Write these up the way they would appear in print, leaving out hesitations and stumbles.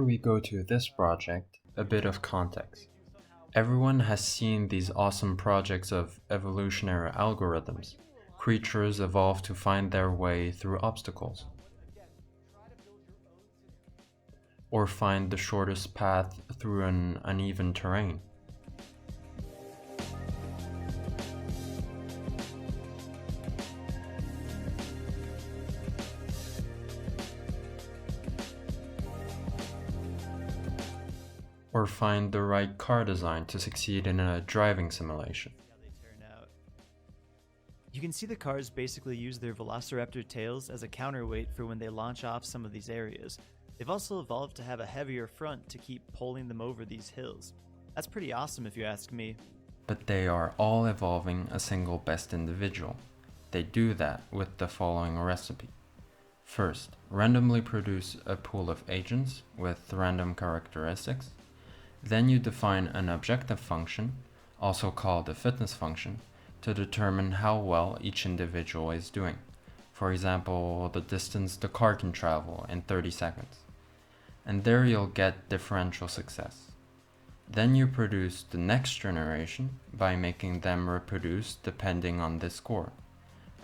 we go to this project, a bit of context. Everyone has seen these awesome projects of evolutionary algorithms. Creatures evolve to find their way through obstacles, or find the shortest path through an uneven terrain. Or find the right car design to succeed in a driving simulation. You can see the cars basically use their velociraptor tails as a counterweight for when they launch off some of these areas. They've also evolved to have a heavier front to keep pulling them over these hills. That's pretty awesome if you ask me. But they are all evolving a single best individual. They do that with the following recipe. First, randomly produce a pool of agents with random characteristics. Then you define an objective function, also called a fitness function, to determine how well each individual is doing. For example, the distance the car can travel in 30 seconds. And there you'll get differential success. Then you produce the next generation by making them reproduce depending on this score.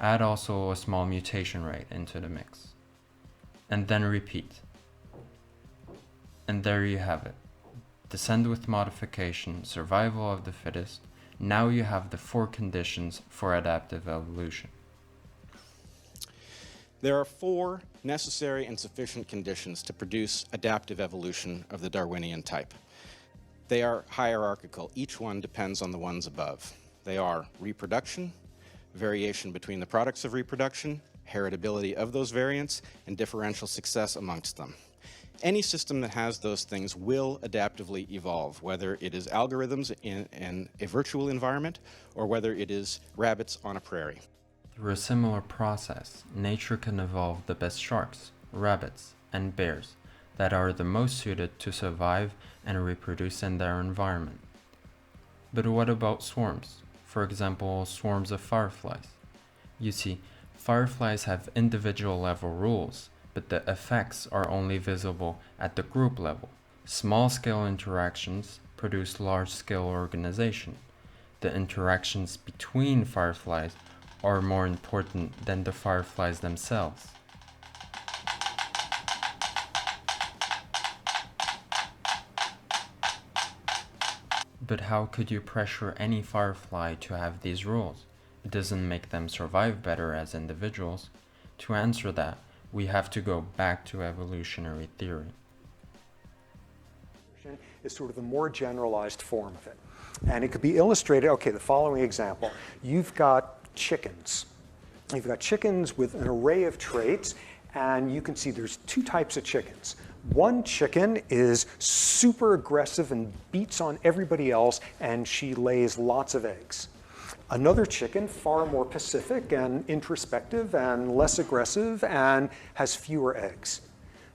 Add also a small mutation rate into the mix. And then repeat. And there you have it. Descend with modification, survival of the fittest. Now you have the 4 conditions for adaptive evolution. There are 4 necessary and sufficient conditions to produce adaptive evolution of the Darwinian type. They are hierarchical. Each one depends on the ones above. They are reproduction, variation between the products of reproduction, heritability of those variants, and differential success amongst them. Any system that has those things will adaptively evolve, whether it is algorithms in a virtual environment or whether it is rabbits on a prairie. Through a similar process, nature can evolve the best sharks, rabbits, and bears that are the most suited to survive and reproduce in their environment. But what about swarms? For example, swarms of fireflies. You see, fireflies have individual level rules, but the effects are only visible at the group level. Small-scale interactions produce large-scale organization. The interactions between fireflies are more important than the fireflies themselves. But how could you pressure any firefly to have these rules? It doesn't make them survive better as individuals. To answer that, we have to go back to evolutionary theory. Is sort of the more generalized form of it. And it could be illustrated, okay, the following example. You've got chickens. You've got chickens with an array of traits, and you can see there's 2 types of chickens. One chicken is super aggressive and beats on everybody else, and she lays lots of eggs. Another chicken, far more pacific and introspective and less aggressive and has fewer eggs.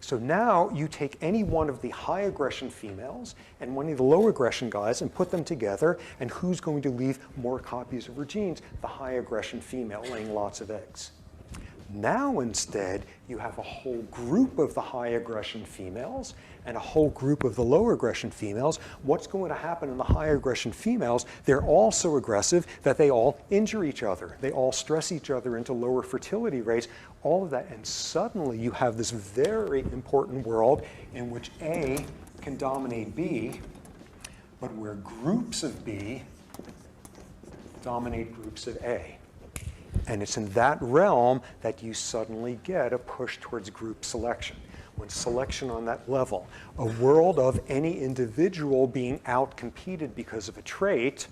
So now you take any one of the high aggression females and one of the low aggression guys and put them together, and who's going to leave more copies of her genes? The high aggression female laying lots of eggs. Now instead, you have a whole group of the high aggression females and a whole group of the low aggression females. What's going to happen in the high aggression females? They're all so aggressive that they all injure each other. They all stress each other into lower fertility rates, all of that. And suddenly you have this very important world in which A can dominate B, but where groups of B dominate groups of A. And it's in that realm that you suddenly get a push towards group selection. When selection on that level, a world of any individual being outcompeted because of a trait,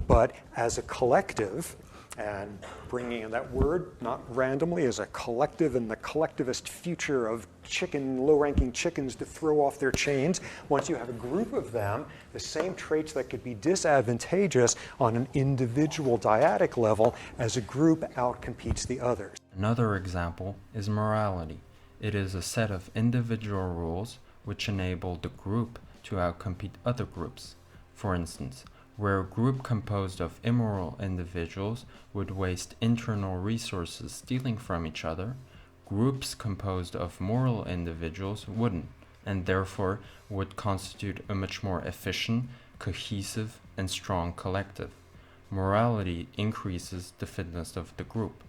but as a collective, and bringing in that word, not randomly, as a collective in the collectivist future of low-ranking chickens to throw off their chains. Once you have a group of them, the same traits that could be disadvantageous on an individual dyadic level, as a group outcompetes the others. Another example is morality. It is a set of individual rules which enable the group to outcompete other groups. For instance, where a group composed of immoral individuals would waste internal resources stealing from each other, groups composed of moral individuals wouldn't. and therefore would constitute a much more efficient, cohesive, and strong collective. Morality increases the fitness of the group.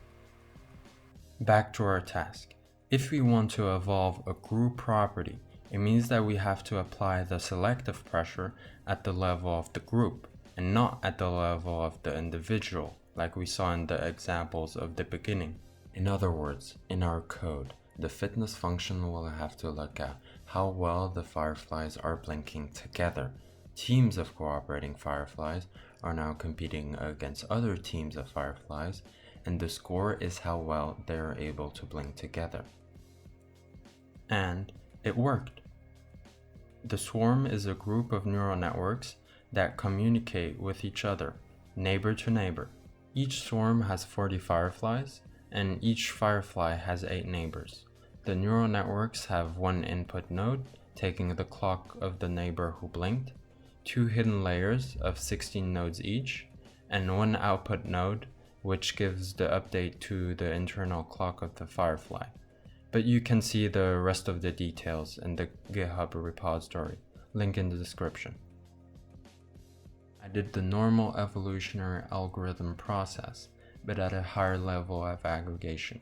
Back to our task. If we want to evolve a group property, it means that we have to apply the selective pressure at the level of the group and not at the level of the individual, like we saw in the examples of the beginning. In other words, in our code, the fitness function will have to look at how well the fireflies are blinking together. Teams of cooperating fireflies are now competing against other teams of fireflies, and the score is how well they are able to blink together. And it worked. The swarm is a group of neural networks that communicate with each other, neighbor to neighbor. Each swarm has 40 fireflies, and each firefly has 8 neighbors. The neural networks have one input node, taking the clock of the neighbor who blinked, 2 hidden layers of 16 nodes each, and one output node, which gives the update to the internal clock of the firefly. But you can see the rest of the details in the GitHub repository, link in the description. I did the normal evolutionary algorithm process, but at a higher level of aggregation.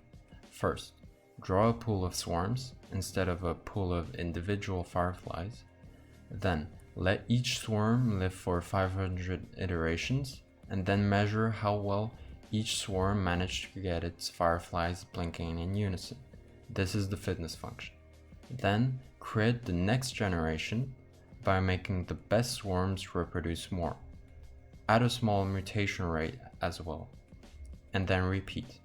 First, draw a pool of swarms instead of a pool of individual fireflies. Then, let each swarm live for 500 iterations, and then measure how well each swarm managed to get its fireflies blinking in unison. This is the fitness function. Then, create the next generation by making the best swarms reproduce more. Add a small mutation rate as well, and then repeat.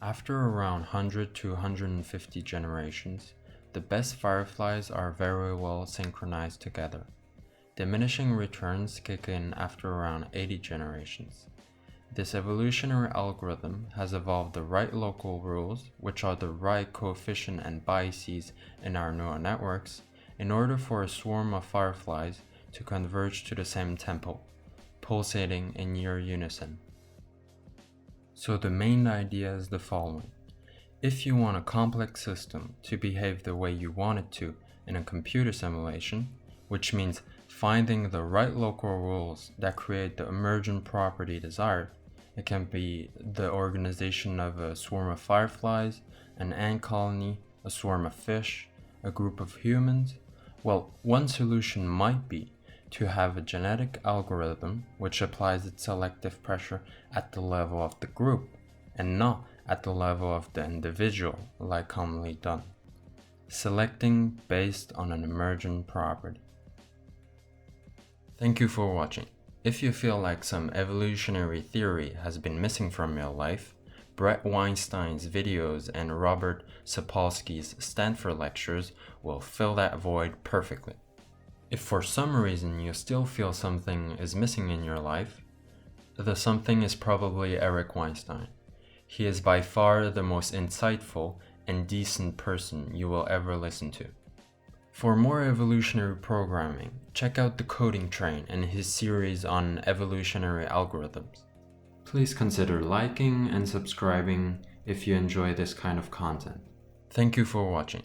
After around 100 to 150 generations, the best fireflies are very well synchronized together. Diminishing returns kick in after around 80 generations. This evolutionary algorithm has evolved the right local rules, which are the right coefficient and biases in our neural networks, in order for a swarm of fireflies to converge to the same tempo, pulsating in near unison. So the main idea is the following. If you want a complex system to behave the way you want it to in a computer simulation, which means finding the right local rules that create the emergent property desired, it can be the organization of a swarm of fireflies, an ant colony, a swarm of fish, a group of humans. Well, one solution might be to have a genetic algorithm which applies its selective pressure at the level of the group and not at the level of the individual, like commonly done. Selecting based on an emergent property. Thank you for watching. If you feel like some evolutionary theory has been missing from your life, Bret Weinstein's videos and Robert Sapolsky's Stanford lectures will fill that void perfectly. If for some reason you still feel something is missing in your life, the something is probably Eric Weinstein. He is by far the most insightful and decent person you will ever listen to. For more evolutionary programming, check out the Coding Train and his series on evolutionary algorithms. Please consider liking and subscribing if you enjoy this kind of content. Thank you for watching.